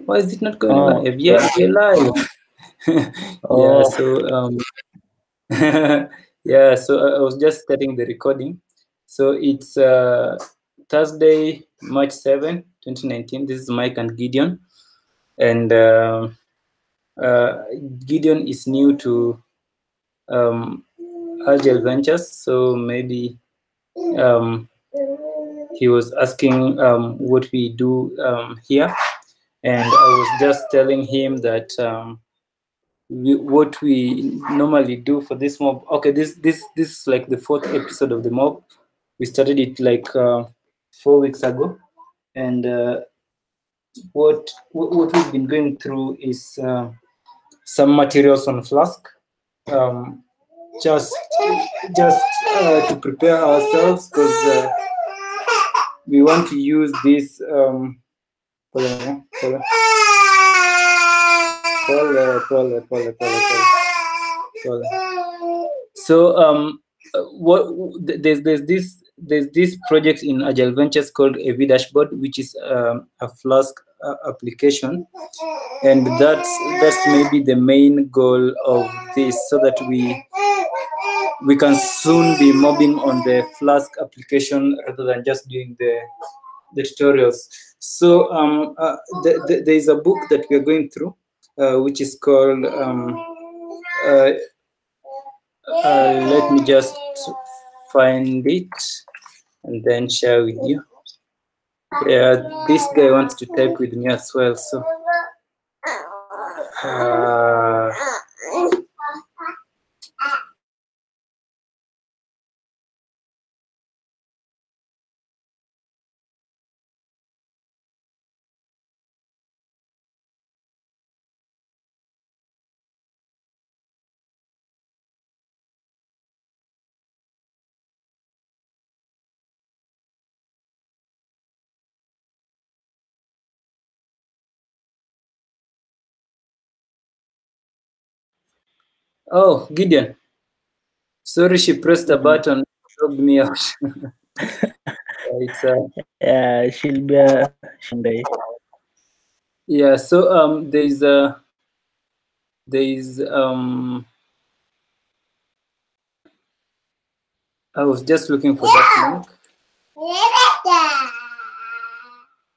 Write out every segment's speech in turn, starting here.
Why is it not going live? Yeah, we're live. Yeah, so yeah, so I was just starting the recording. So it's Thursday, March 7, 2019. This is Mike and Gideon. And Gideon is new to Agile Ventures, so maybe he was asking what we do here. And I was just telling him that what we normally do for this mob. Okay, this is like the fourth episode of the mob. We started it like 4 weeks ago, and what we've been going through is some materials on Flask, just to prepare ourselves, because we want to use this. So there's this project in Agile Ventures called AV Dashboard, which is a Flask application, and that's maybe the main goal of this, so that we can soon be mobbing on the Flask application rather than just doing the tutorials. So there is a book that we are going through, which is called let me just find it and then share with you. Yeah, this guy wants to type with me as well, so oh, Gideon. Sorry, she pressed a button, logged me out. It's yeah, she'll be someday. Yeah, so there's I was just looking for that link.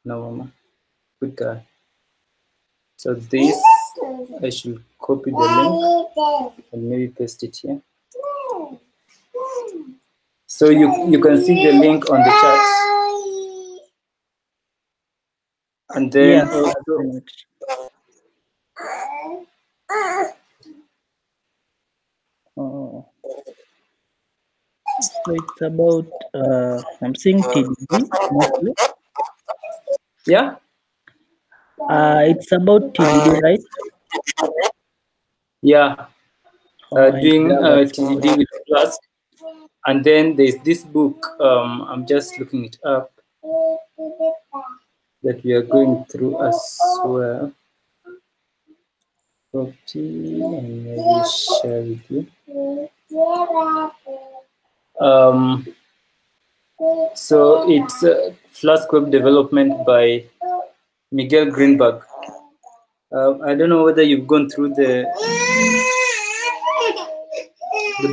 No, Mama. Good guy. So this, I should copy the link and maybe paste it here. So you can see the link on the chat. And then also, so it's about I'm seeing TDD mostly. Yeah. It's about TDD, right? Yeah. Doing TDD with Flask. And then there's this book, I'm just looking it up, that we are going through as well. Copy and maybe share with you. So it's Flask Web Development by Miguel Greenberg. I don't know whether you've gone through the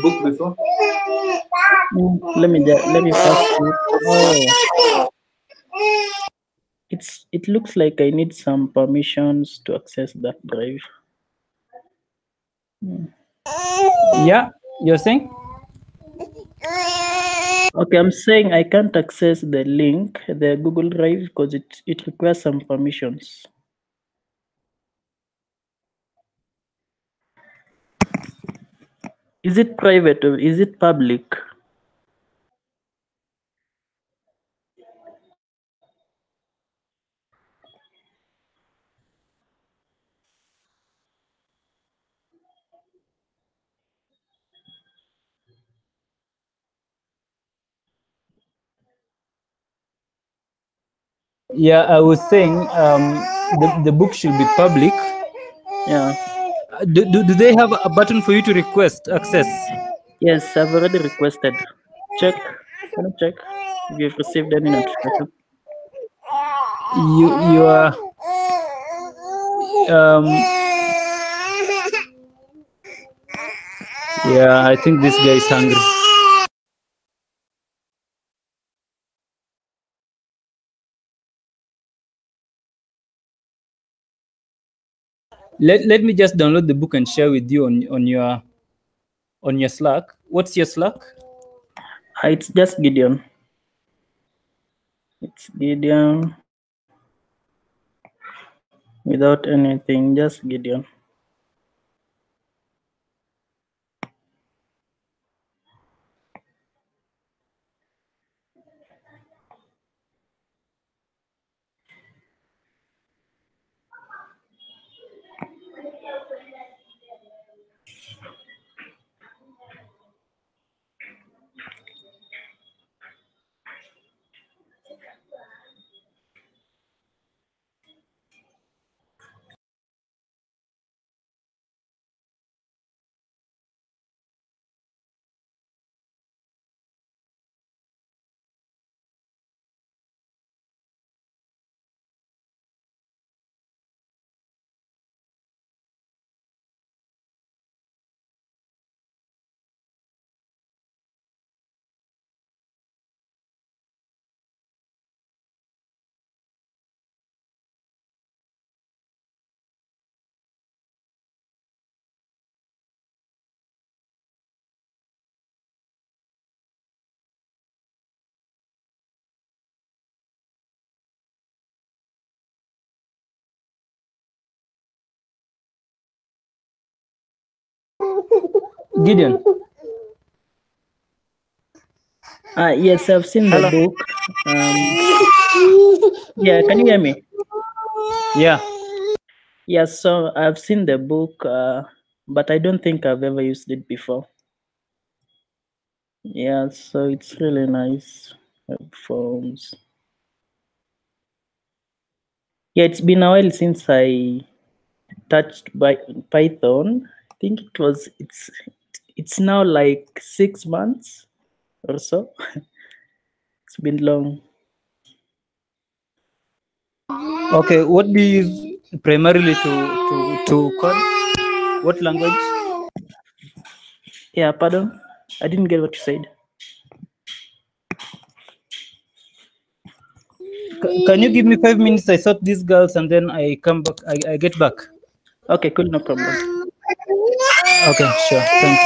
book before. Let me first. Oh, it looks like I need some permissions to access that drive. Yeah, you're saying? Okay, I'm saying I can't access the link, the Google Drive, because it requires some permissions. Is it private or is it public? Yeah, I was saying the book should be public. Yeah. Do they have a button for you to request access? Yes, I've already requested. Check. Can you check if you've received any notification? You are. Um, yeah, I think this guy is hungry. Let me just download the book and share with you on your Slack. What's your Slack? It's just Gideon. It's Gideon without anything, just Gideon. Gideon. Yes, I've seen the Hello. book. Yeah, can you hear me? Yeah. Yes, so I've seen the book, but I don't think I've ever used it before. Yeah, so it's really nice. Forms. Yeah, it's been a while since I touched by Python. I think it's now like 6 months or so. It's been long. Okay. What do you use primarily to code? What language? Yeah, pardon? I didn't get what you said. Can you give me 5 minutes? I sort these girls and then I come back. I get back. Okay, cool, no problem. Okay, sure. Thanks.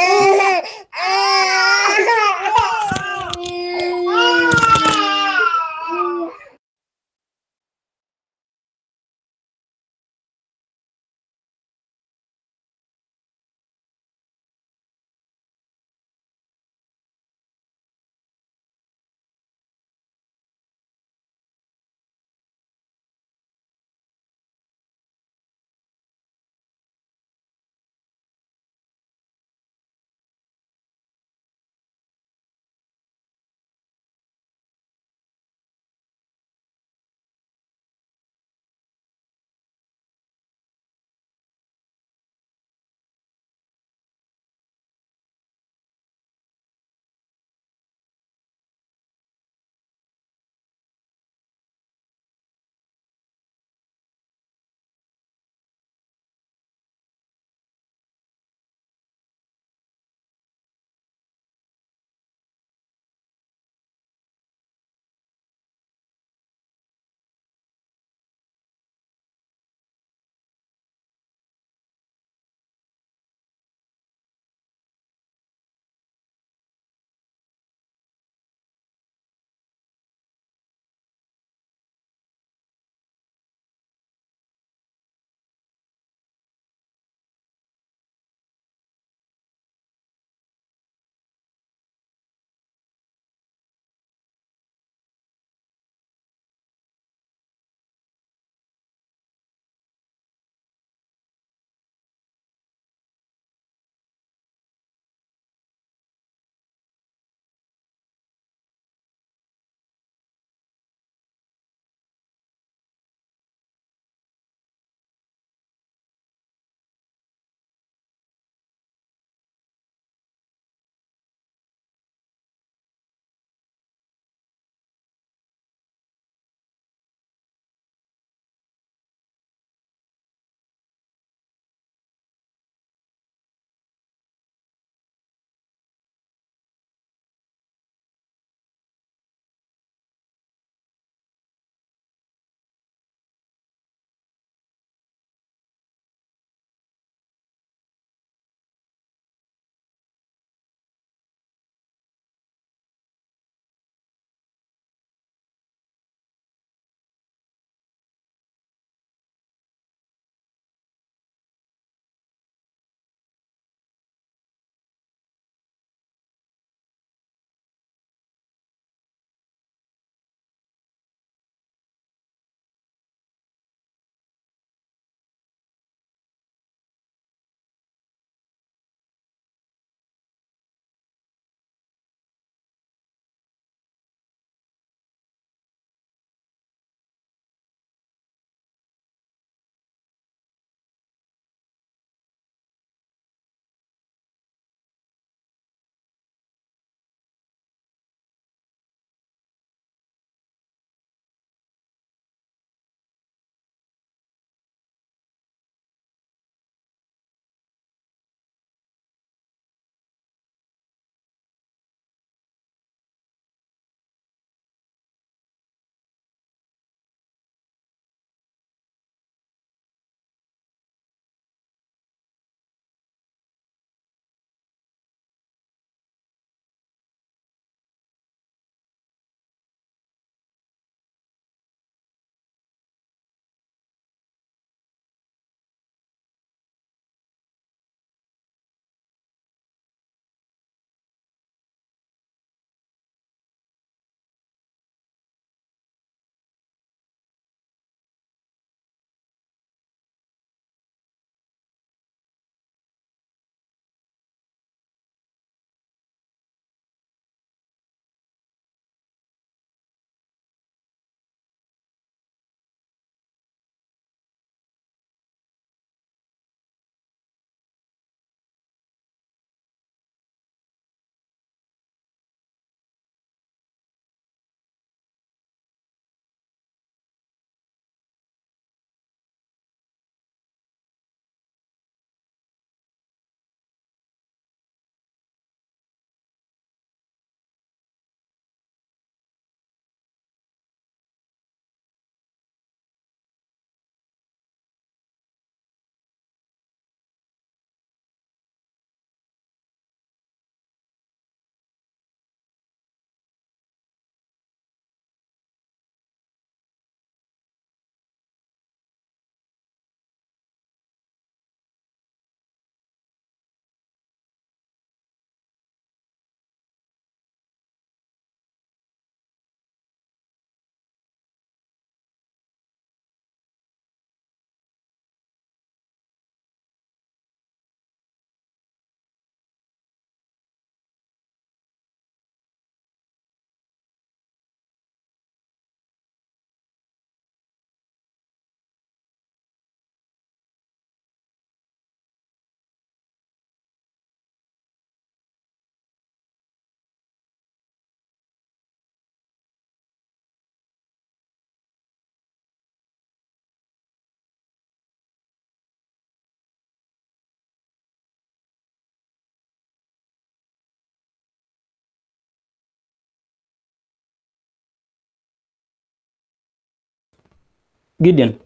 Gideon.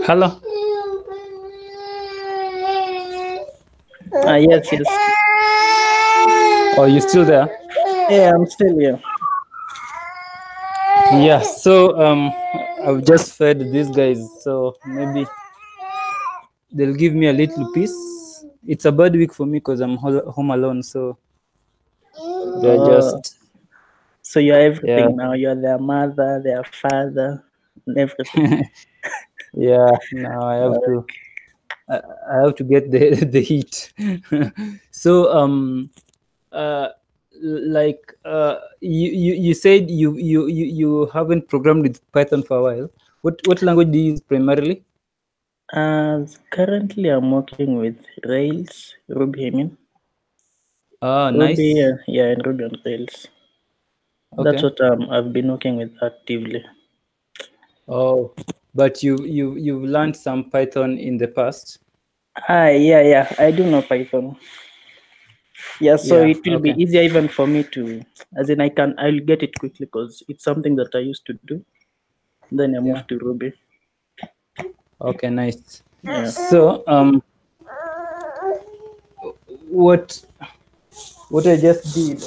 Hello. Yes, yes. Are you still there? Yeah, I'm still here. Yeah. So I've just fed these guys, so maybe they'll give me a little piece. It's a bad week for me because I'm home alone, so they're Oh, just so you're yeah. everything now. You're their mother, their father, and everything. Yeah. Now I have Uh, to. I have to get the the heat. So uh like you said you haven't programmed with Python for a while. What language do you use primarily? Currently, I'm working with Rails, Ruby. I mean, Ah, Ruby, nice. yeah, and Ruby on Rails. That's Okay. what I've been working with actively. Oh, but you've learned some Python in the past. Yeah, yeah, I do know Python. Yeah, so Yeah. it will be Okay. easier even for me to, as in I'll get it quickly because it's something that I used to do. Then I moved Yeah. to Ruby. Okay. Nice. Yeah. So what what I just did,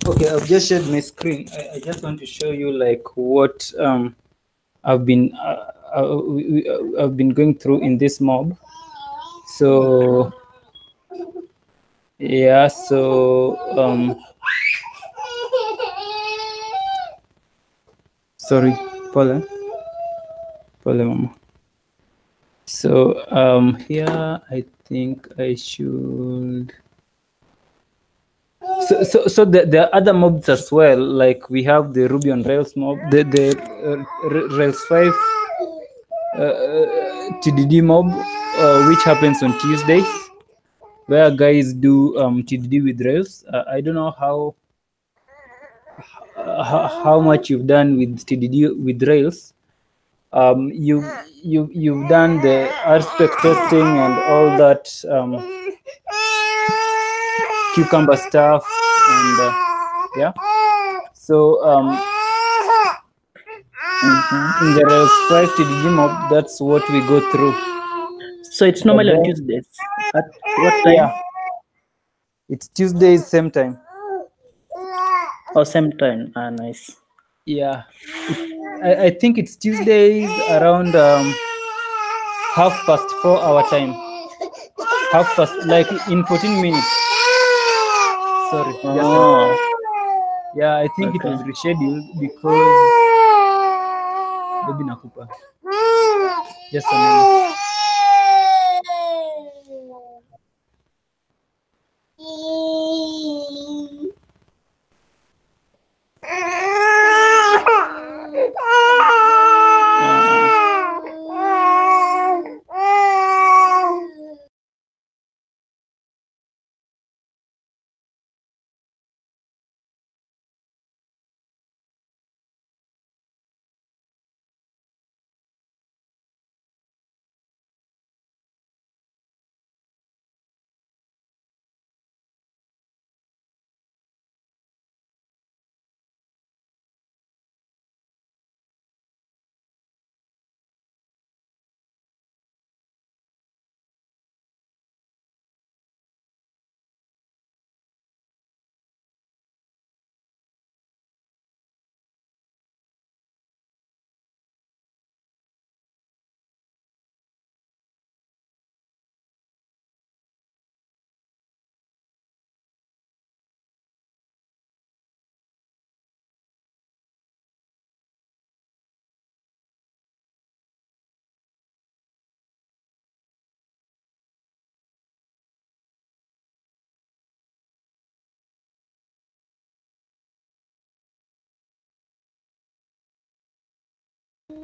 okay, I've just shared my screen. I just want to show you like what I've been I've been going through in this mob. So yeah, so sorry, Paula, Mama. So here I think I should. So there are other mobs as well. Like we have the Ruby on Rails mob, the Rails 5 TDD mob, which happens on Tuesdays, where guys do TDD with Rails. I don't know how much you've done with TDD with Rails. You've done the RSpec testing and all that cucumber stuff, and yeah. So Mm-hmm. in the Rails 5 TDD mob, that's what we go through. So it's But normally on then, Tuesdays. At what yeah, time? it's Tuesdays same time. Oh, same time. Nice. Yeah, I think it's Tuesdays around 4:30 our time. Half past, like in 14 minutes. Sorry, just a minute. Oh, Yeah, I think it okay. was rescheduled because baby nakupa. Just a minute.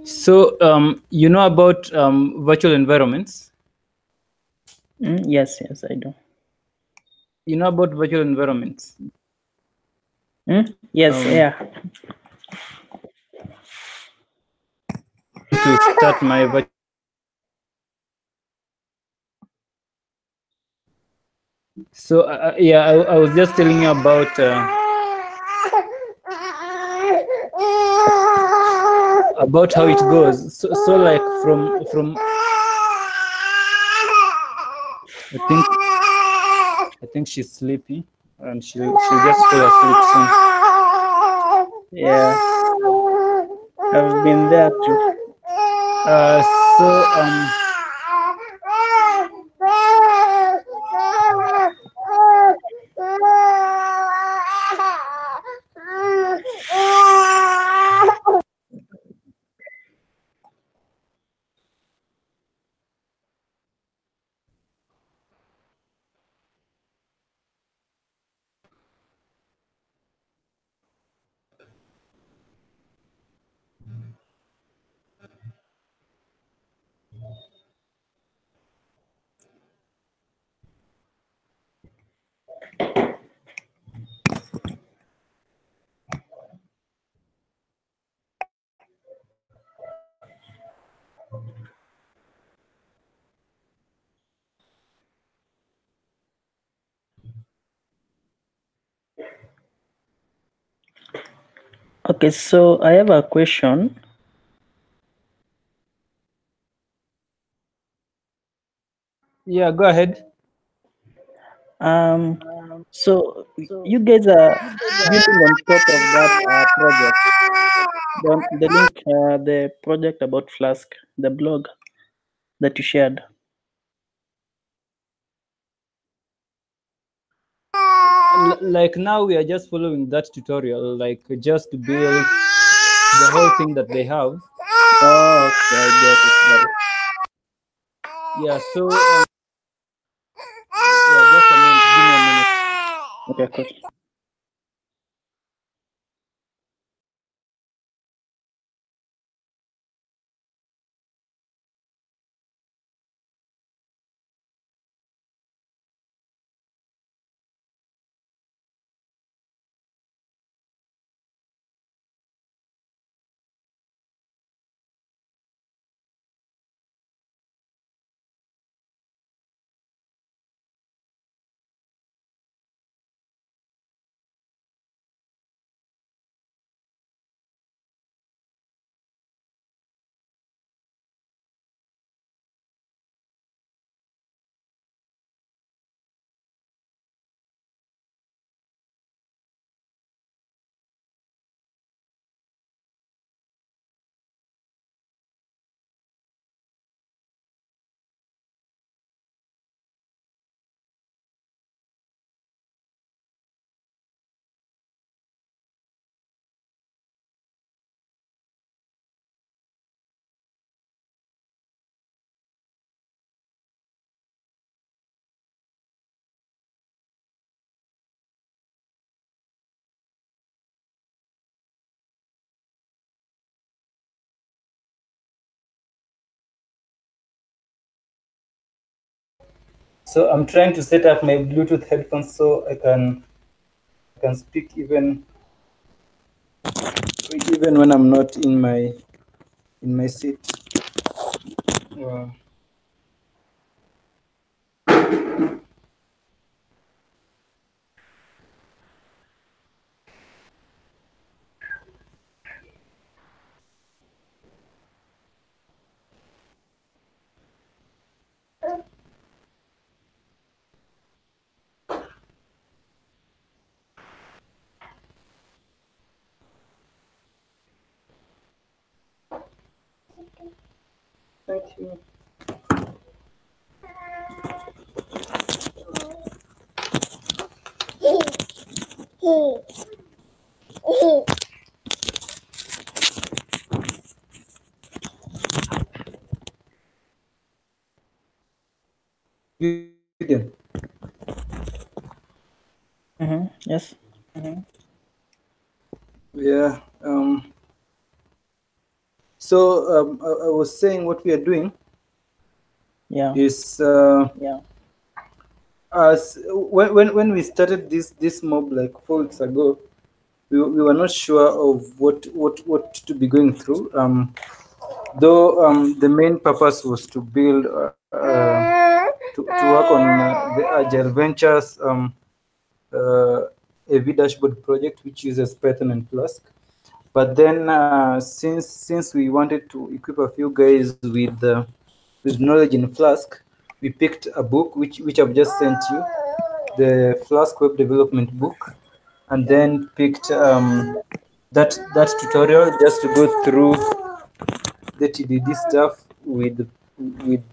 So you know about virtual environments? Yes, yes, I do. You know about virtual environments? Yes, yeah. To start my virtual. So yeah, I was just telling you about about how it goes. So like from I think she's sleepy and she'll just fall asleep soon. Yeah, I've been there too. Uh, so Okay, so I have a question. yeah, go ahead. Um, so you guys are building on top of that project, the link, the project about Flask, the blog that you shared. Like now we are just following that tutorial, like just to build the whole thing that they have. Oh, okay, I get it. Got it. Yeah, so yeah, just a minute, give me a minute. Okay, cool. So I'm trying to set up my Bluetooth headphones so I can speak even when I'm not in my seat. Thank you. Video. Yes. Yeah. So I was saying what we are doing Yeah. is as when we started this mob like 4 weeks ago, we were not sure of what to be going through. Though the main purpose was to build to work on the Agile Ventures AV dashboard project, which uses Python and Flask. But then since we wanted to equip a few guys with knowledge in Flask, we picked a book which I've just sent you, the Flask web development book, and then picked that tutorial just to go through the TDD stuff with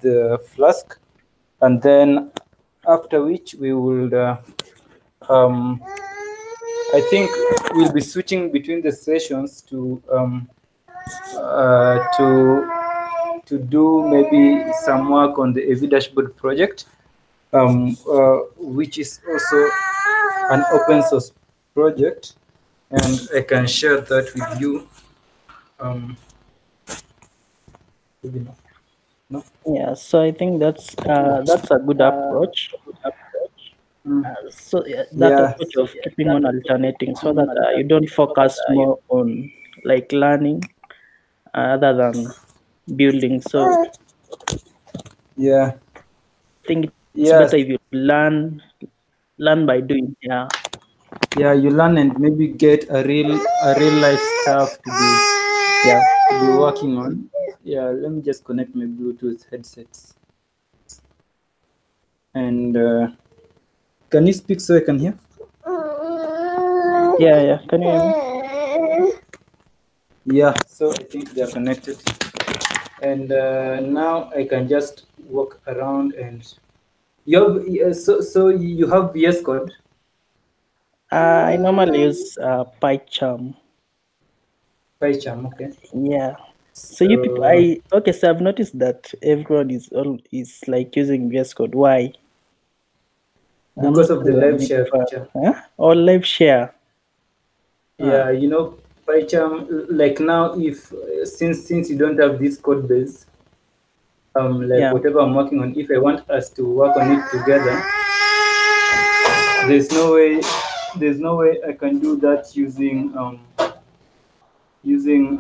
the Flask, and then after which we will um, I think we'll be switching between the sessions uh, to do maybe some work on the AV dashboard project, which is also an open source project, and I can share that with you. Um, maybe no, no. Yeah, so I think that's a good approach. Mm. So yeah, that Yeah, approach of keeping on alternating so that you don't focus more on like learning other than building. So yeah, I think it's better if yes, you learn by doing. Yeah, yeah. You learn and maybe get a real life stuff yeah. to be working on. Yeah, let me just connect my Bluetooth headsets. And can you speak so I can hear? Yeah, yeah. Can you hear me? Yeah, so I think they're connected. And now I can just walk around and you have, so you have VS Code, I normally use PyCharm. PyCharm, okay. Yeah. So you people, So so I've noticed that everyone is like using VS Code. Why? I'm because not of the sure. live share feature, Huh? Or live share. Ah, yeah, PyCharm, like now, if since you don't have this code base, like yeah. whatever I'm working on, if I want us to work on it together, there's no way, I can do that using using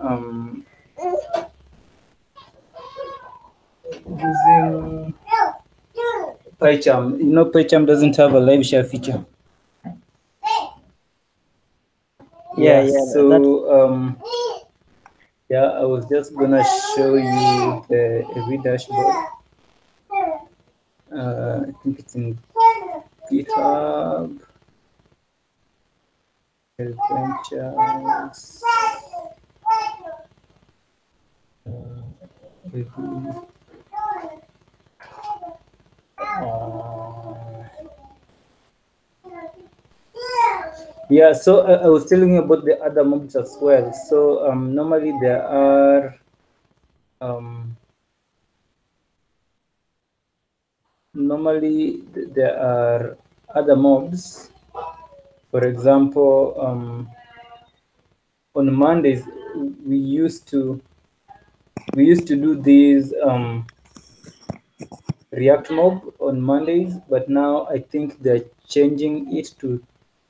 PyCharm. PyCharm doesn't have a live share feature. Yeah, Yeah, yeah. so That's yeah, I was just gonna show you the AV dashboard. I think it's in GitHub Adventures. AV, uh, yeah, so I was telling you about the other mobs as well. So normally um, there are other mobs. For example, on Mondays we used to do these React Mob on Mondays, but now I think they're changing it to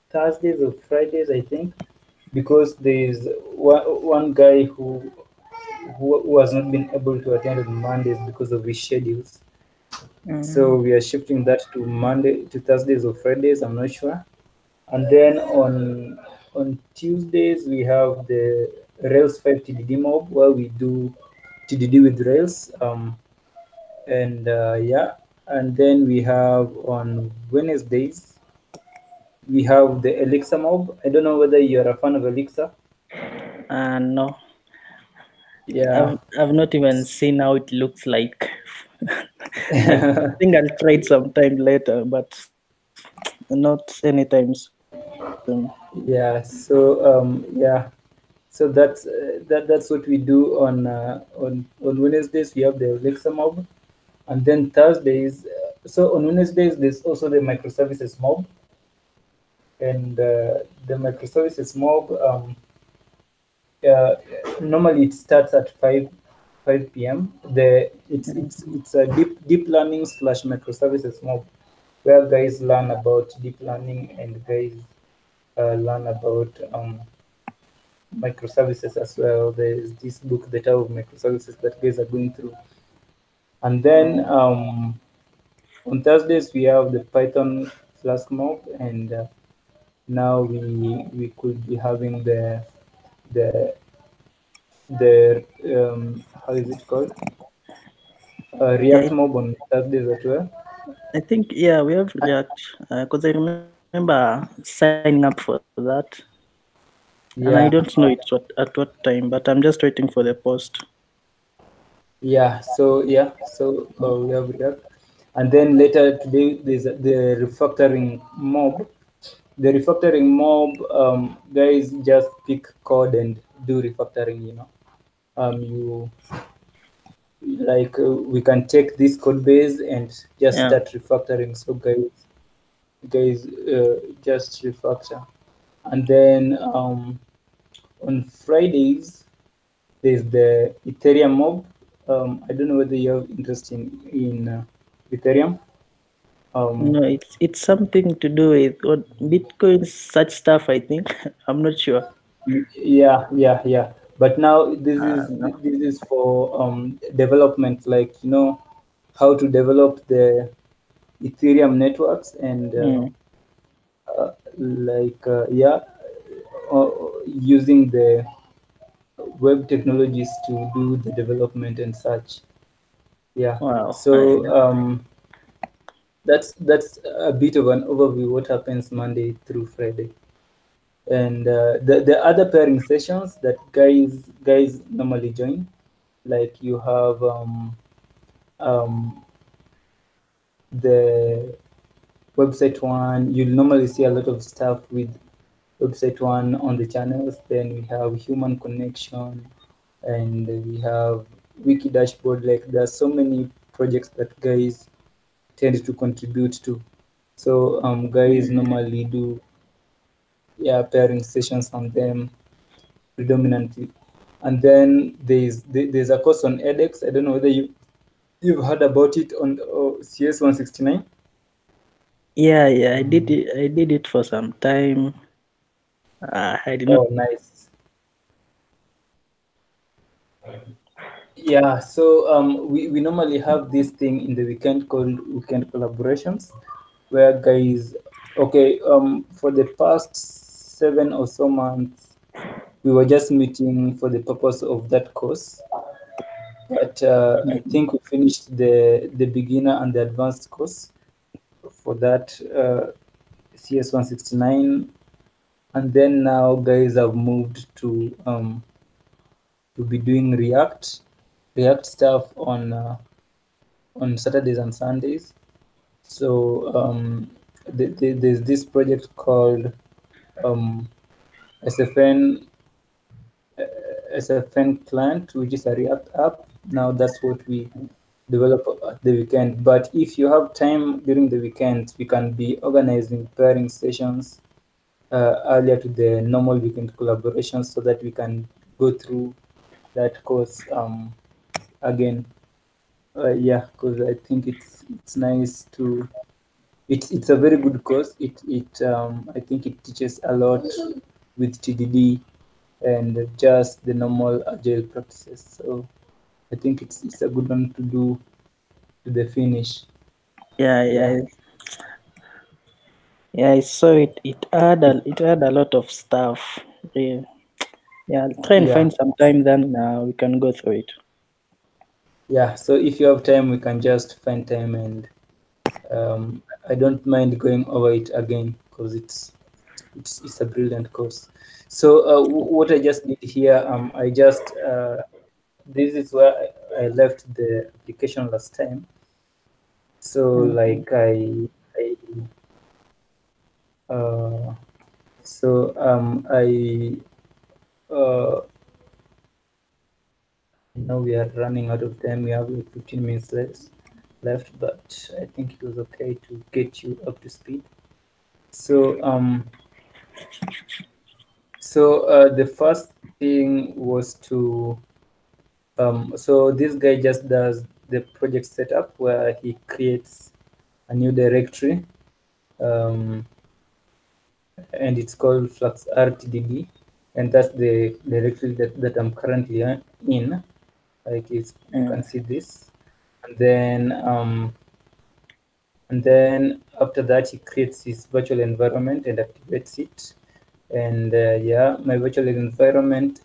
Thursdays or Fridays. I think because there's one guy who has not been able to attend on Mondays because of his schedules. So mm, we are shifting that to Thursdays or Fridays. I'm not sure. And then on Tuesdays we have the Rails 5 TDD mob where we do TDD with Rails. And yeah, and then we have on Wednesdays we have the Elixir mob. I don't know whether you're a fan of Elixir. no. Yeah. I've not even seen how it looks like. I think I'll try it sometime later, but not anytime soon. Yeah. So yeah. So that's what we do on Wednesdays. We have the Elixir mob, and then Thursdays. So on Wednesdays there's also the microservices mob, and the microservices mob. Uh, Normally it starts at 5 p.m. It's a deep learning slash microservices mob where guys learn about deep learning and guys learn about microservices as well. There's this book, The Tower of Microservices, that guys are going through. And then on Thursdays we have the Python Flask Mob, and now we could be having the the how is it called? React Yeah, Mob on Thursdays as well. I think yeah we have React because I remember signing up for that, and I don't know Yeah, it at what time, but I'm just waiting for the post. yeah. So we have React, and then later today there's the refactoring mob. The refactoring mob, guys just pick code and do refactoring. You like we can take this code base and just Yeah. start refactoring. So guys, just refactor, and then on Fridays there's the Ethereum mob. I don't know whether you have interest in Ethereum. Um, No, it's something to do with what Bitcoin, such stuff. I think I'm not sure. yeah. But now No. this is for development, like how to develop the Ethereum networks and Mm. like uh, using the web technologies to do the development and such. Yeah. Wow. So that's a bit of an overview what happens Monday through Friday. And the other pairing sessions that guys normally join, like you have um, the website one. You'll normally see a lot of stuff with website one on the channels. Then we have human connection, and we have wiki dashboard. Like there's so many projects that guys tend to contribute to. So guys Mm. normally do, yeah, pairing sessions on them predominantly. And then there's a course on edX. I don't know whether you've heard about it on CS 169. Yeah, yeah. I did it. I did it for some time. I did not. Oh, nice. Yeah, so we normally have this thing in the weekend called weekend collaborations, where guys, okay, for the past 7 or so months, we were just meeting for the purpose of that course. But I Mm. think we finished the beginner and the advanced course for that CS 169, and then now guys have moved to be doing React stuff on Saturdays and Sundays. So there's this project called um, SFN SFN client, which is a React app. Now that's what we develop at the weekend. But if you have time during the weekend, we can be organizing pairing sessions earlier to the normal weekend collaborations so that we can go through that course again. Yeah, because I think it's nice to. It's a very good course. I think it teaches a lot with TDD and just the normal agile practices. So I think it's a good one to do to the finish. Yeah, Yeah, yeah, yeah. I saw it. It had a lot of stuff. Yeah, yeah. I'll try and yeah, find some time. Then we can go through it. yeah. So if you have time, we can just find time, and um, I don't mind going over it again because it's a brilliant course. So what I just did here, I just this is where I left the application last time. So Mm. like I uh, I uh, now we are running out of time. We have like 15 minutes left, but I think it was okay to get you up to speed. So the first thing was to so this guy just does the project setup where he creates a new directory, um, and it's called Flux RTDB, and that's the directory that I'm currently in. Like you Mm. can see this, and then after that he creates his virtual environment and activates it. And yeah, my virtual environment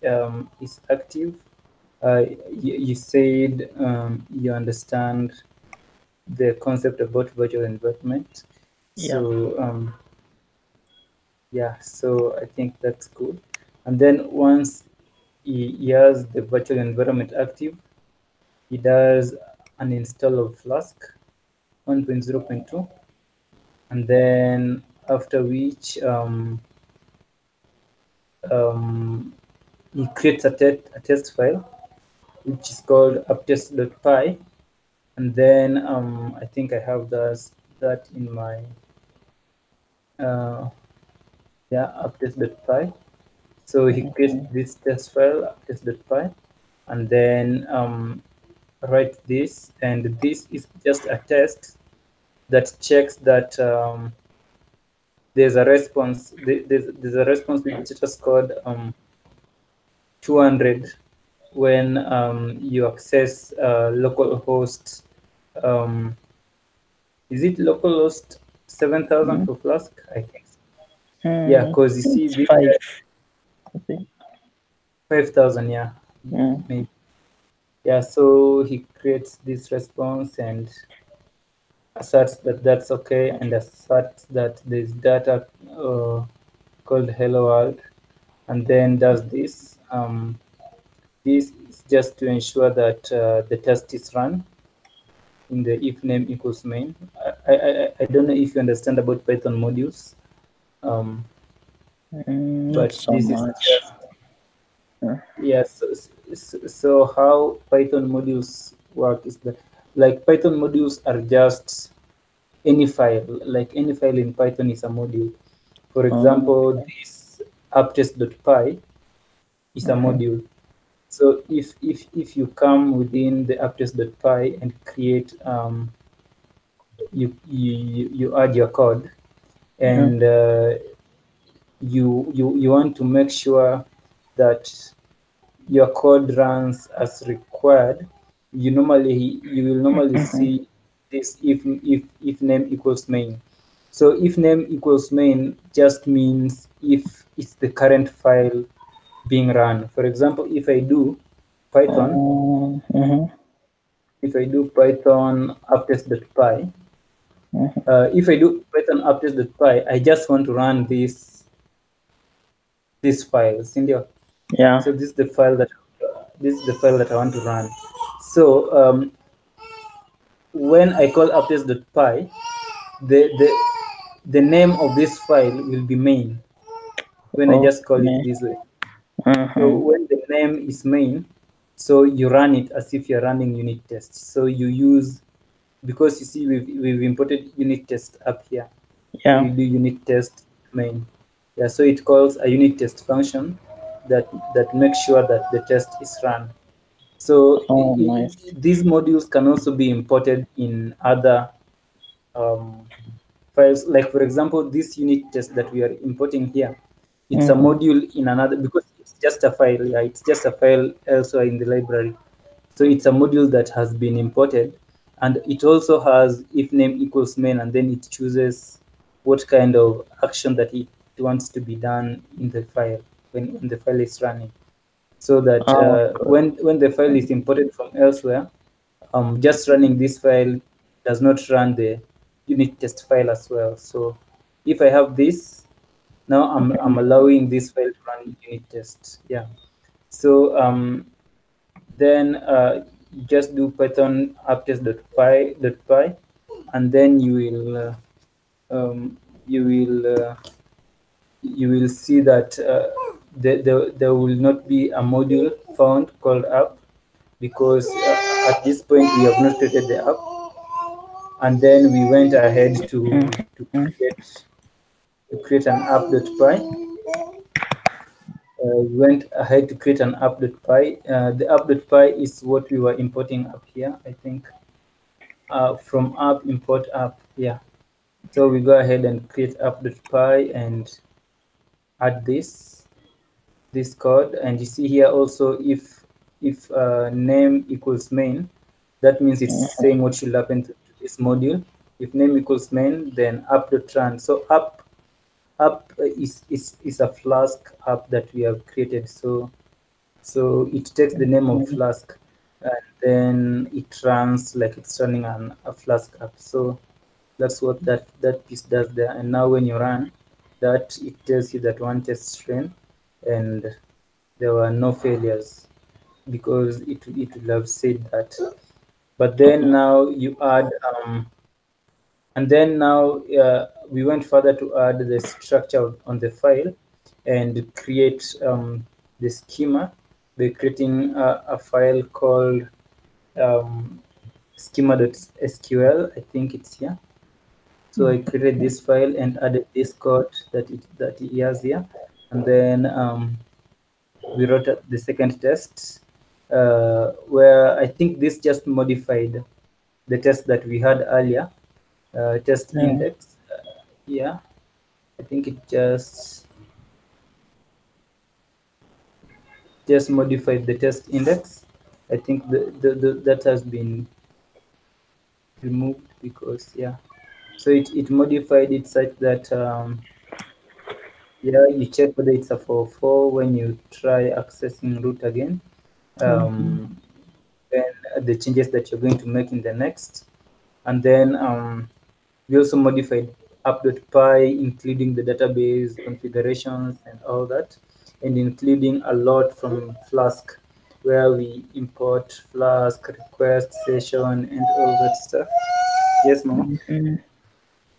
is active. uh, you said you understand the concept about virtual environment. Yeah. So yeah, so I think that's good. And then once he has the virtual environment active, he does an install of Flask 1.0.2, and then after which um, he creates a test file which is called uptest.py, and then I think I have that in my uh, yeah, uptest.py. So he creates Mhm. this test file uptest.py, and then write this, and this is just a test that checks that there's a response. There's a response with status code 200 when you access localhost. Um, is it localhost 7000 Mhm. for Flask? I think so. Yeah, because you see It's this five, I think. 5000. Yeah, Mm. maybe. Yeah, so he creates this response and asserts that that's okay, and asserts that there's data called hello world, and then does this. This is just to ensure that the test is run in the if name equals main. I don't know if you understand about Python modules, um, Not but so this is much. just, Uh, yeah. So how Python modules work is that, like, Python modules are just any file, like any file in Python is a module. For example, okay. this uptest.py is a Mhm. module. So if you come within the uptest.py and create you add your code, Mhm. and you want to make sure that your code runs as required, you will normally Mhm. see this if name equals main. So if name equals main just means if it's the current file being run. For example, Python, Mhm. if I do Python uptest.py, Mhm. if I do Python uptest.py, I just want to run this file. Cindy. Yeah. So this is the file that I want to run. So when I call updates.py, the name of this file will be main when I just call it Okay. this way. So Mhm. when the name is main, so you run it as if you're running unit tests. So you use, because you see we've imported unit test up here. So Yeah. you do unit test main. Yeah, so it calls a unit test function that makes sure that the test is run. So Oh, nice. these modules can also be imported in other um, files. Like for example, this unit test that we are importing here, it's a Mhm. module in another, because it's just a file. Yeah, it's just a file elsewhere in the library. So it's a module that has been imported, and it also has if name equals main, and then it chooses what kind of action that it wants to be done in the file when the file is running, so that Oh, good. when the file is imported from elsewhere, just running this file does not run the unit test file as well. So if I have this, now I'm allowing this file to run unit test. Yeah. So then just do Python uptest.py, and then um, you will you will see that there will not be a module found called app, because at this point we have not created the app, and then we went ahead to Mhm. create an app.py. We went ahead to create an app.py. The app.py is what we were importing up here, I think. From app, import app. Yeah. So we go ahead and create app.py and add this code, and you see here also if name equals main, that means it's saying what should happen to this module. If name equals main, then app.run. So app is a Flask app that we have created. So So it takes the name of Flask, and then it runs like it's running on a Flask app. So that's what that piece does there. And now when you run that, it tells you that one test ran, and there were no failures because it will have said that. But then now you add and then now we went further to add the structure on the file and create the schema by creating a file called um, schema.sql. I think it's here. So I created this file and added this code that it has here, and then we wrote the second test, where I think this just modified the test that we had earlier, test Yeah. index. Yeah, I think it just modified the test index. I think that has been removed because yeah. So it modified it such that yeah, you check whether it's a 404 when you try accessing root again. Mhm. Um, then the changes that you're going to make in the next, and then we also modified app.py, including the database configurations and all that, and including a lot from Flask, where we import Flask, request, session, and all that stuff. Yes, Mama. Mhm.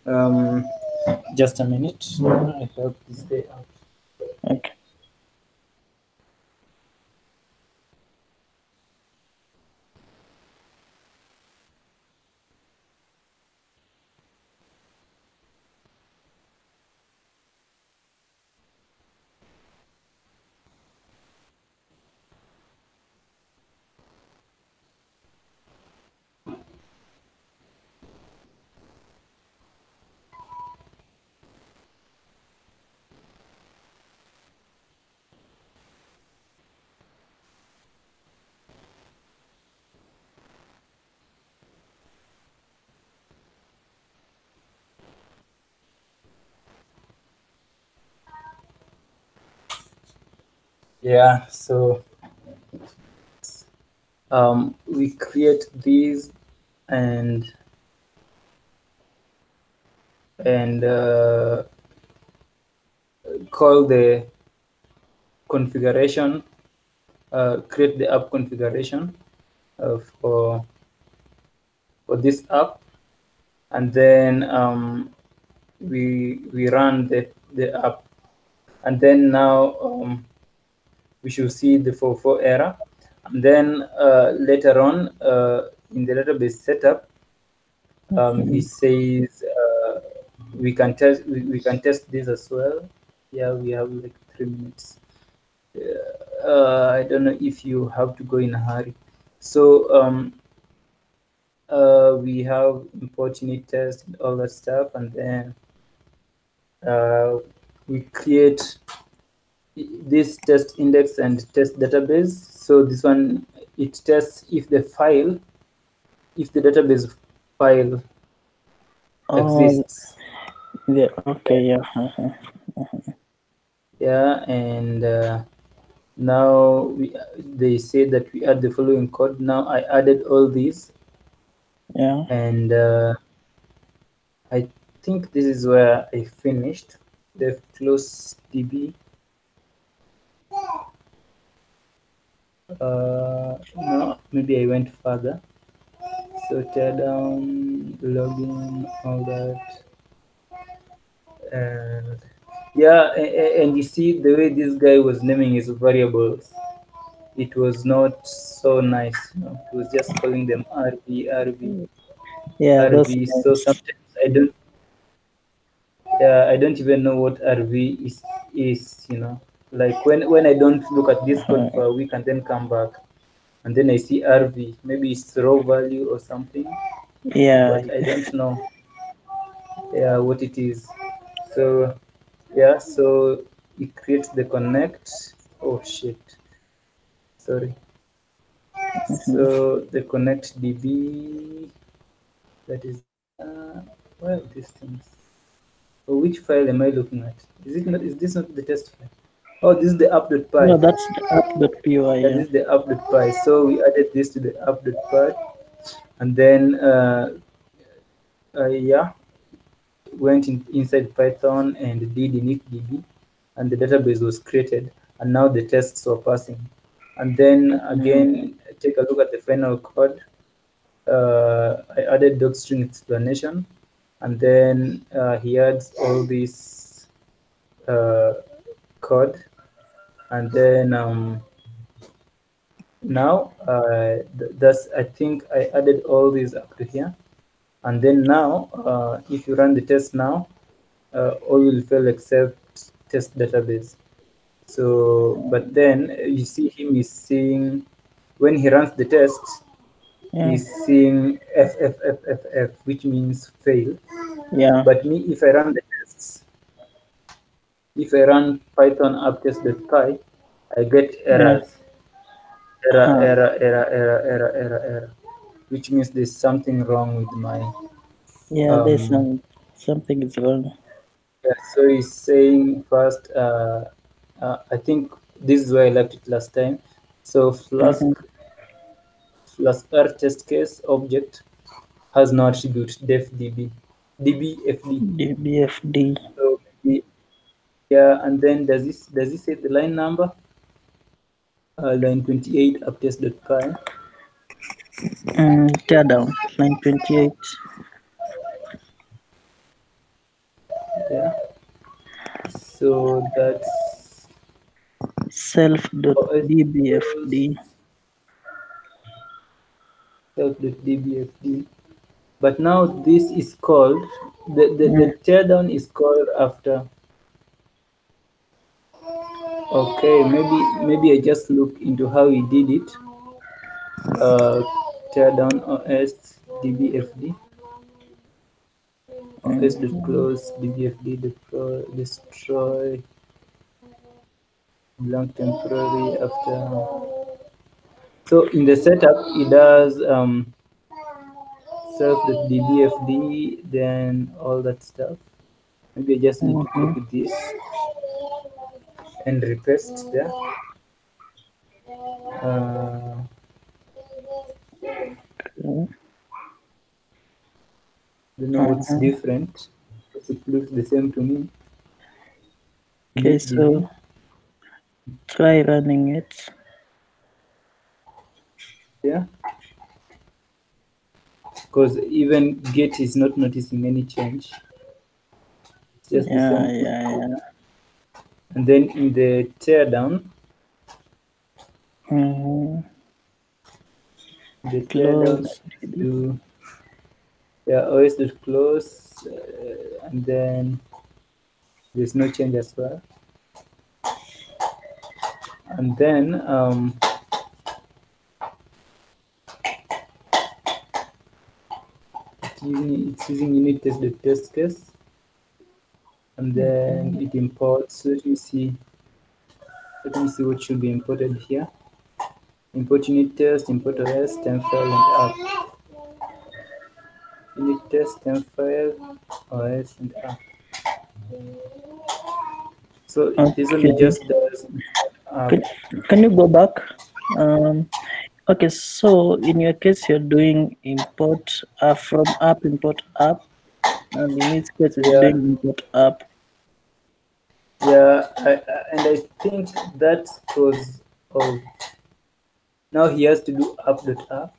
Um, just a minute. I hope this day out. Okay. Yeah, so we create these and and call the configuration, create the app configuration for this app, and then we run the app, and then now we should see the 404 error, and then later on in the database setup, it says we can test this as well. Yeah, we have like 3 minutes. I don't know if you have to go in a hurry. So we have import unit test and all that stuff, and then uh, we create this test index and test database. So this one, it tests if if the database file Oh, exists. yeah. Okay. Yeah. Yeah, and now they say that we add the following code. Now I added all these, Yeah. and I think this is where I finished. The close DB. No, maybe I went further. So tear down, login, all that, and yeah, and you see the way this guy was naming his variables. It was not so nice. He was just calling them RV, RV, Yeah. Those RV. So names. sometimes I don't. Yeah, I don't even know what RV is. Like when I don't look at this code for a week and then come back, and then I see RV. Maybe it's raw value or something, Yeah. but I don't know. Yeah, what it is. So yeah, so it creates the connect. Oh shit, sorry. Mhm. So the connect DB, that is where are these things? Oh, which file am I looking at? Is this not the test file? Oh, this is the app.py. No, that's the app.py. Yeah, Yeah. this is the app.py. So we added this to the app.py, and then yeah, went inside Python and did initdb, and the database was created, and now the tests were passing. And then Mm, again, take a look at the final code. I added docstring explanation, and then he adds all this uh, code, and then now that's I think I added all these up to here, and then now if you run the test now, all will fail except test database. So, but then you see him is seeing when he runs the test, yeah. he's seeing FFFFF, which means fail. Yeah. But me, if I run the tests, if I run Python apptest.py, I get Yeah. errors, error, Huh. error, error, error, error, error, error, which means there's something wrong with my Yeah. There's um. something is wrong. Yeah, so he's saying first. I think this is where I left it last time. So Flask Mm-hmm. Flask R test case object has no attribute def dbfd. DBFD. So yeah, and then does this say the line number? Line 28 updates.py. Tear down. Line 28. Yeah. So that's os Self.dbfd. close self.dbfd. But now this is called the Mm, teardown is called after. Okay, maybe I just look into how he did it. Teardown os dbfd mm, os.close dbfd destroy blank temporary after. So in the setup, it does self.dbfd, then all that stuff. Maybe I just need to mm-hmm. copy this and repaste there. Uh, don't know what's Uh-huh. different, because it looks the same to me. Okay, initdb, so try running it. yeah, because even get is not noticing any change. It's just the Yeah, same thing. yeah, yeah. And then in the teardown, Mm-hmm. the teardown Close. to yeah, os.close, and then there's no change as well. And then it's using unit test the test case, and then it imports. Let me see what should be imported here. Import unit test, import OS, temp file, and app. Unit test, temp file, OS, and app. So this one it Okay. just does app. Can, can you go back? Um, okay, so in your case, you're doing import from app, import app, and in this case, it's Yeah, doing import app. yeah, and I think that's because of now he has to do app.app.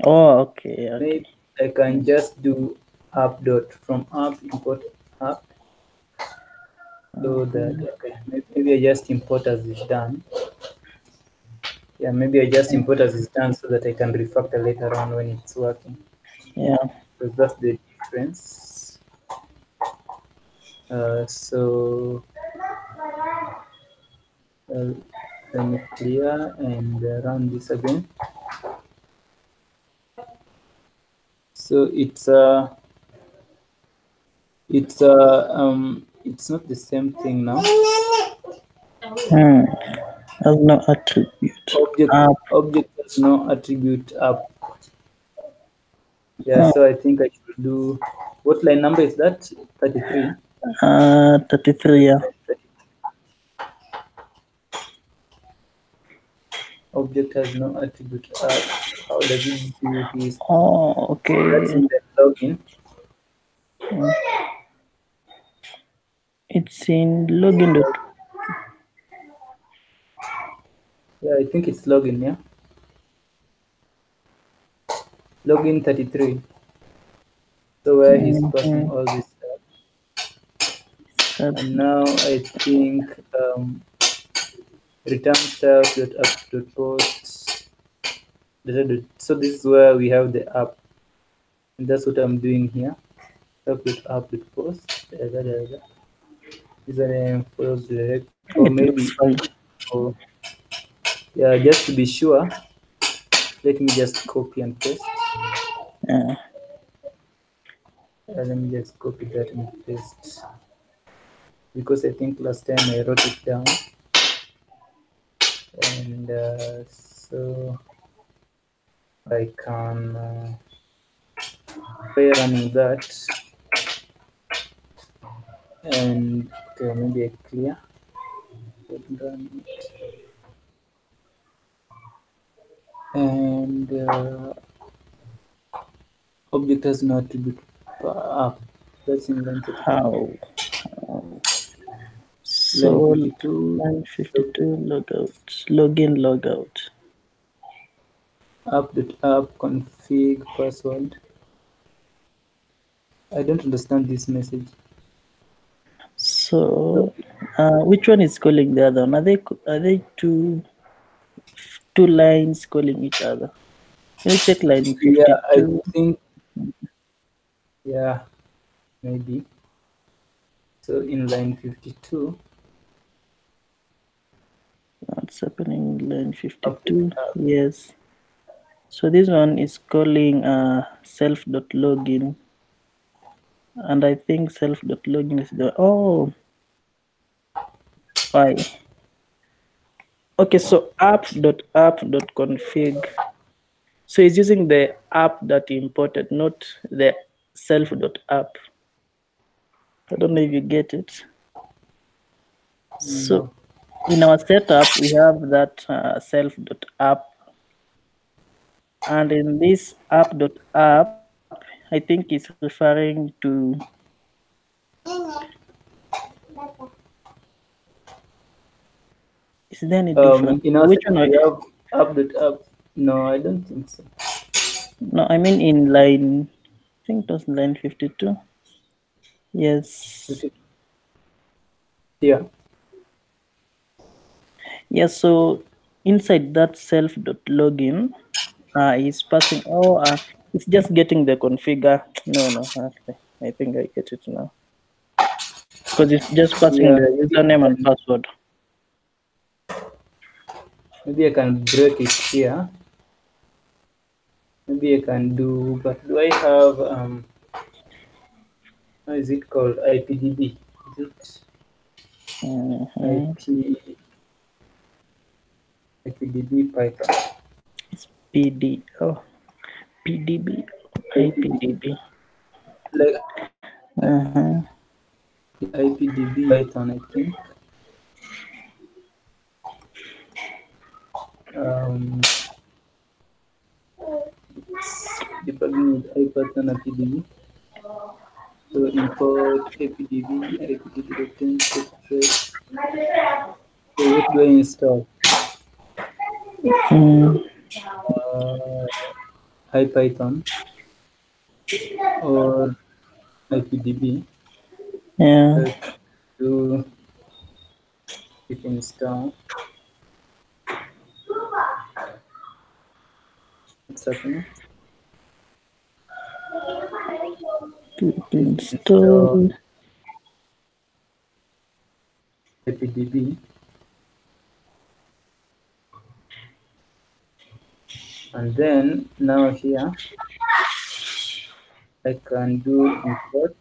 Oh, okay, Maybe okay. I can just do app dot from app import app, so that Mhm. okay, maybe I just import as it's done. Yeah, maybe I just import as it's done so that I can refactor later on when it's working. Yeah. Because that's the difference. So uh, let me clear and run this again. So it's not the same thing now. Hmm. Has no attribute. App. Object has no attribute up. Yeah, Hmm. so I think I should do what line number is that? 33. 33. Yeah. Object has no attribute app. How does it do his? Oh, That's okay. in the login. It's in login. Yeah, I think it's login. Yeah, login 33. So where he's passing Mm-hmm. all this stuff. Self. And now I think return self dot app dot post. So this is where we have the app, and that's what I'm doing here. Self dot app dot post. Username follows direct, or It maybe looks fine. or yeah, just to be sure, let me just copy and paste. Yeah. Let me just copy that and paste because I think last time I wrote it down, and so I can try running that, and okay, maybe I clear. Run it. And object has no attribute app. That's in line 32. How? Line So 52. line 52 logout. Login logout. App config password. I don't understand this message. So, So which one is calling the other one? Are they two lines calling each other? Can you check line yeah, I 52? think, yeah, maybe. So in line 52, What's happening in line update 52? app. Yes. So this one is calling self.login, and I think self.login is the why. Okay, so app.app.config. So it's using the app that you imported, not the self.app. I don't know if you get it. So No. in our setup, we have that self.app, and in this app.app, I think it's referring to. Is there any difference? In our Which setup, one? we have update app. No, I don't think so. No, I mean in line. I think it was line 52. Yes. Yeah. Yeah. So inside that self.login, is passing. It's just getting the configure. No, no. Okay. I think I get it now because it's just passing Yeah. the username and password. Maybe I can break it here. Maybe I can do, but do I have how is it called? IPDB. Is it Mhm. IPDB Python? It's PD. PDB. IPDB, IPDB. like Uh-huh. IPDB Python, I think. Um, it's debugging with IPython IPDB. So import IPDB trace. So what do I install? Mm, Uh, IPython or IPDB. yeah. I can do it install. What's happening? To It install. install IPDB, and then now here I can do import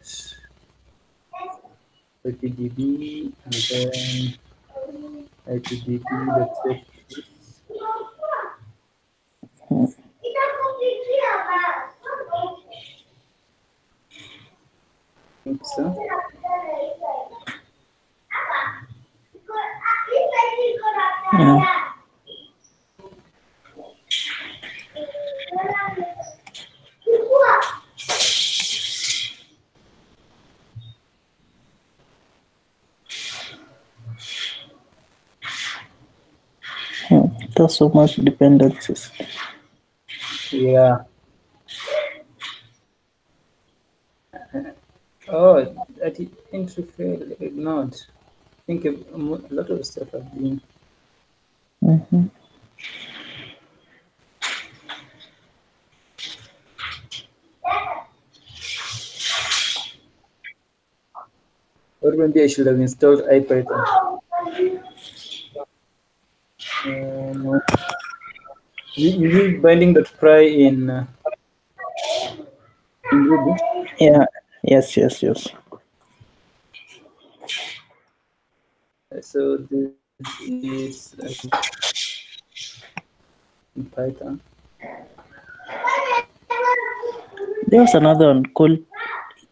IPDB and then IPDB.set trace. I think so. Yeah. There's so much dependencies. Yeah. Oh, that entry failed, ignored. I think a lot of stuff have been. Mm-hmm. Or maybe I should have installed IPython. No. You use binding.pry in Ruby. Yeah. Yes. Yes. Yes. So this is in Python. There was another one called,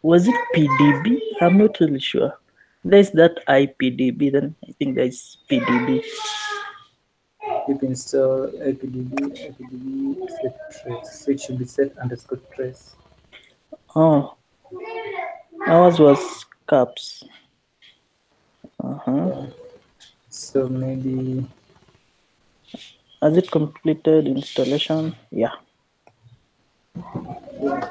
was it PDB? I'm not really sure. There's that IPDB, then I think there's PDB. Pip install ipdb set trace. So it should be set underscore trace. Oh, ours was caps. Uh-huh. Yeah. So maybe Has it completed installation? Yeah. yeah.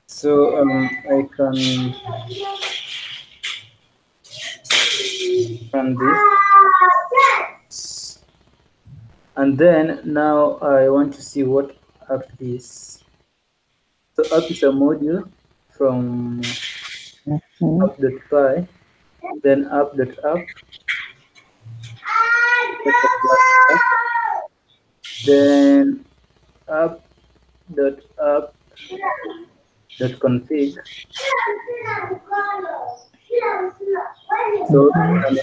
So I can run this, and then now I want to see what app is. So app is a module from Mm-hmm. app.py, then app.app, that's a Flask app, then app.app.config. So and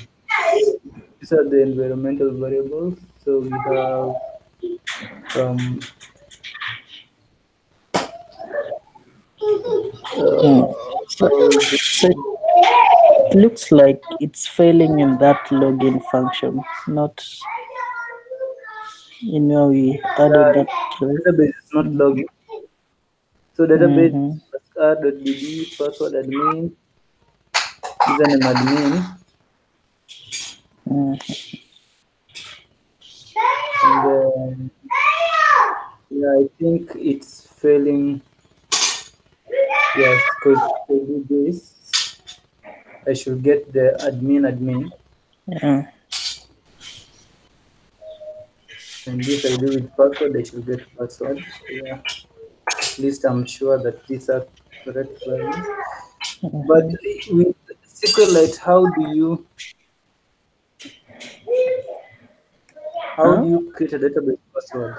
these are the environmental variables. So we have um, Mm. So, called so it looks like it's failing in that login function, not in where we added yeah, that trace. database is not logging. So database Mm-hmm. r.db password admin username admin, Mm-hmm. and then yeah, I think it's failing. Yes, because if I do this, I should get the admin, Yeah. and if I do with password, I should get password. Yeah, at least I'm sure that these are correct values. But Mm-hmm. with SQLite, how Huh? do you create a database password?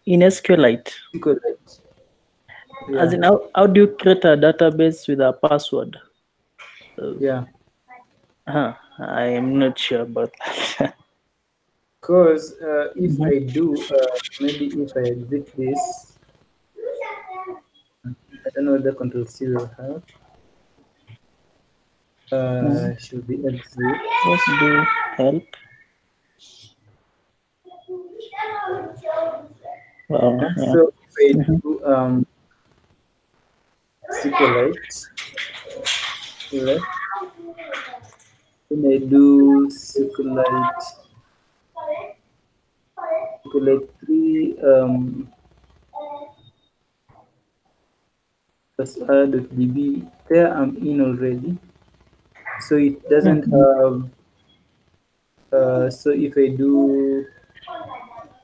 In SQLite, SQLite, as yeah, in how do you create a database with a password? Uh, yeah. I am not sure about that. Because if Mhm. I do, maybe if I exit this, I don't know whether Control C will help. Mhm. Should be exit. Just do help. Oh, Yeah. yeah. So if I Mhm. do SQLite, left, then I do SQLite 3 plus r.db. There I'm in already. So it doesn't Mhm. have, so if I do,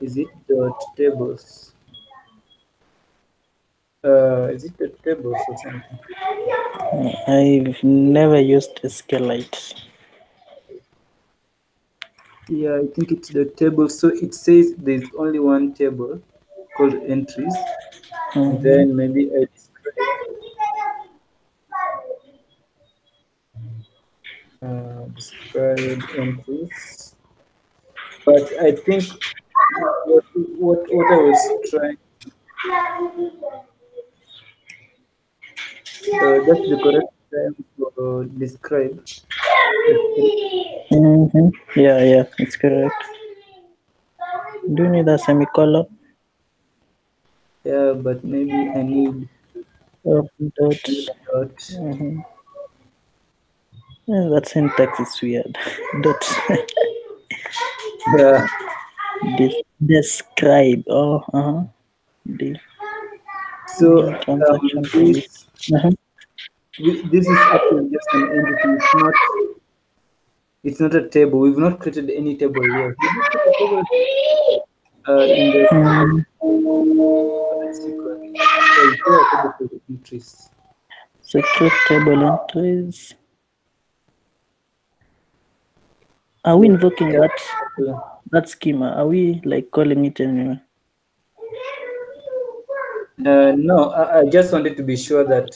is it dot tables? Is it dot tables or something? I've never used SQLite. Yeah, I think it's the table. So it says there's only one table called entries, and Mhm. then maybe I describe entries. But I think what I was trying, that's the correct term for describe. Mhm. Yeah, yeah, it's correct. Do you need a semicolon Yeah, but maybe I need or dot? a dot. Mhm. Yeah, that syntax is weird. Dot Yeah. describe. Oh, the So new transaction public. this Uh-huh. this is actually just an entity. It's not a table. We've not created any table here. Did we create a table in the previous Mm, sequence? Yeah, we created a table for the entries. secret table entries. Are we Yeah, invoking just that yeah. schema? Are we like calling it anyway? No, I just wanted to be sure that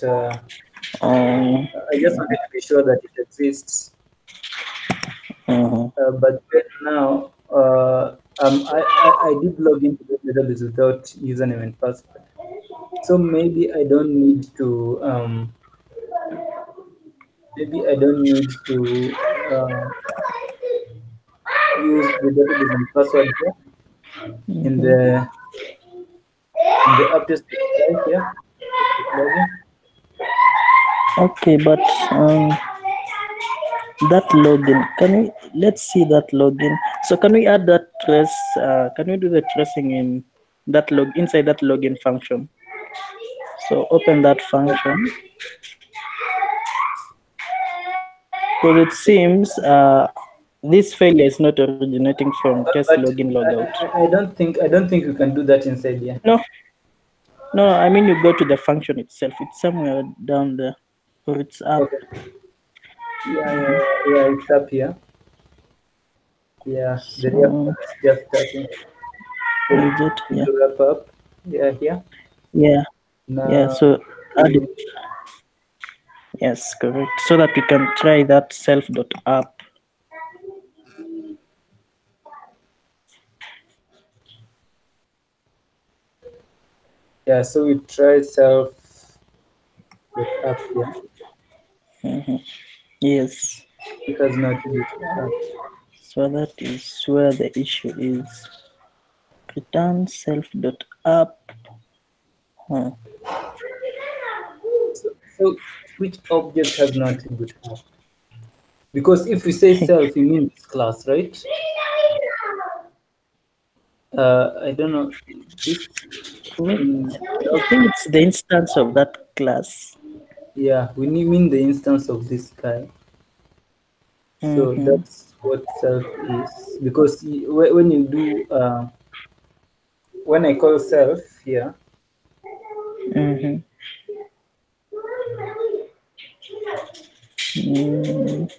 Oh, it exists. uh-huh. But then now, I did log into the database without username and password. So maybe I don't need to use the database and password here in Mhm. the updates right here. Click login. Okay, but that login, can we let's see that login. So can we add that trace? Can we do the tracing in that log inside that login function? So open that function because it seems this failure is not originating from case But login logout. I don't think we can do that inside here. No, no, I mean you go to the function itself. It's somewhere down there, or it's up. Okay. Yeah. It's up here. Yeah, the So reaction is just starting. So where is it? need Yeah, to wrap up. Yeah, here. yeah, yeah. Now So add it. to Yes, correct. So that we can try that self.app. yeah, so we try self with up here. Yes. It has not boot up. So that is where the issue is. Return self.app. Huh. So which object has not boot up? Because if we say self, we mean this class, right? I don't know. This I mean, in I think it's the instance of that class. yeah, we mean the instance of this guy. So Mm-hmm. that's what self is. Because when you do when I call self here, Mm-hmm. Mm,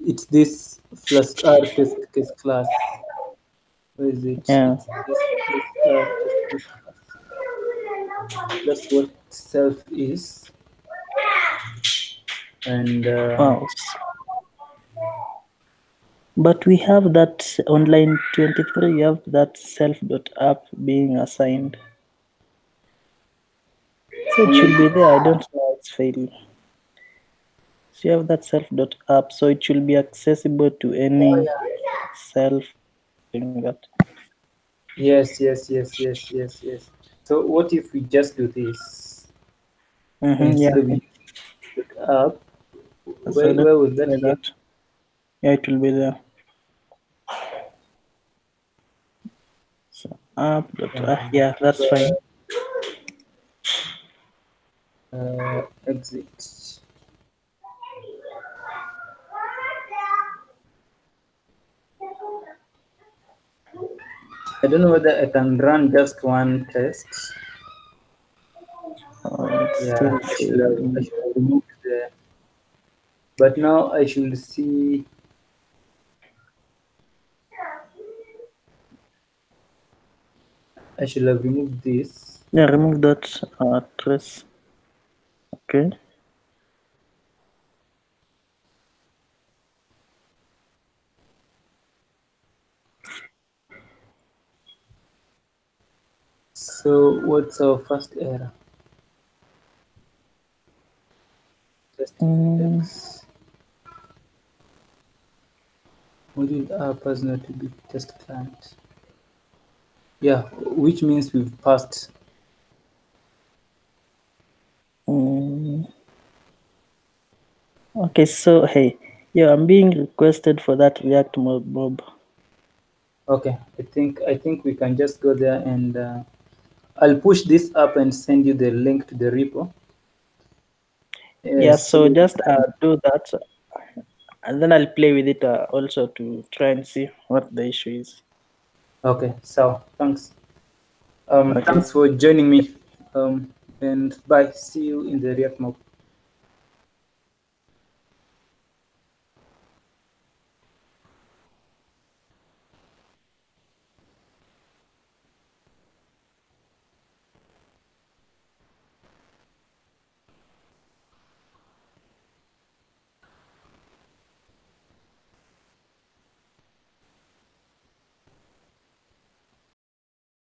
it's this Flask case class. Where is it? yeah. It's this case class. That's what self is. And Wow. But we have that online 23, you have that self.app being assigned. So it should online, be there. I don't know why it's failing. So you have that self.app, so it should be accessible to oh any yeah. self doing that. Yes. So what if we just do this? Mm-hmm, Instead yeah, of using it up, so let's where was that try here? that. Yeah, it will be there. So app. Yeah, that's fine. Exit. I don't know whether I can run just one test. It's Yeah, still I failing. should have removed the. But now I should see. I should have removed this. Yeah, remove that trace. Okay. So what's our first error? Test Mm, index. Module app has not to be test client. Yeah, which means we've passed. mm, Okay, so hey, yeah, I'm being requested for that React mob. Okay, I think we can just go there, and I'll push this up and send you the link to the repo. Yeah, So so you just can, do that, and then I'll play with it also to try and see what the issue is. okay, so thanks. Okay. Thanks for joining me. And bye. See you in the React Mob.